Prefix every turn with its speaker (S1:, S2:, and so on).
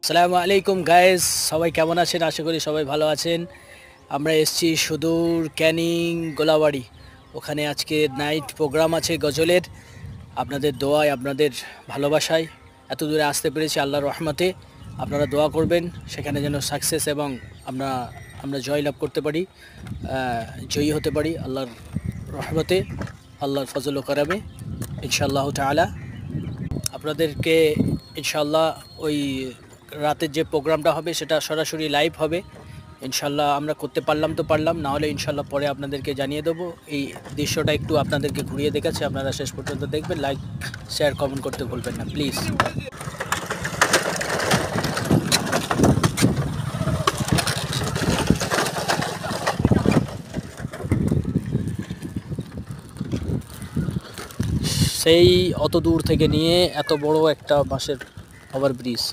S1: আসসালামু আলাইকুম গাইস, সবাই কেমন আছেন? আশা করি সবাই ভালো আছেন। আমরা এসেছি সুদূর ক্যানিং গোলাবাড়ি। ওখানে আজকে নাইট প্রোগ্রাম আছে গজলের। আপনাদের দোয়ায়, আপনাদের ভালোবাসায় এত দূরে আসতে পেরেছি আল্লাহর রহমতে। আপনারা দোয়া করবেন সেখানে যেন সাকসেস এবং আমরা আমরা জয় লাভ করতে পারি, জয়ী হতে পারি আল্লাহর রহমতে, আল্লাহর ফজল ও করমে ইনশাআল্লাহ তাআলা। আপনাদেরকে ইনশাআল্লাহ ওই রাতের যে প্রোগ্রামটা হবে সেটা সরাসরি লাইভ হবে ইনশাআল্লাহ। আমরা করতে পারলাম তো পারলাম, না হলে ইনশাআল্লাহ পরে আপনাদেরকে জানিয়ে দেবো। এই দৃশ্যটা একটু আপনাদেরকে ঘুরিয়ে দেখাচ্ছি, আপনারা শেষ পর্যন্ত দেখবেন। লাইক, শেয়ার, কমেন্ট করতে ভুলবেন না প্লিজ। সেই অত দূর থেকে নিয়ে এত বড় একটা বাঁশের ওভারব্রিজ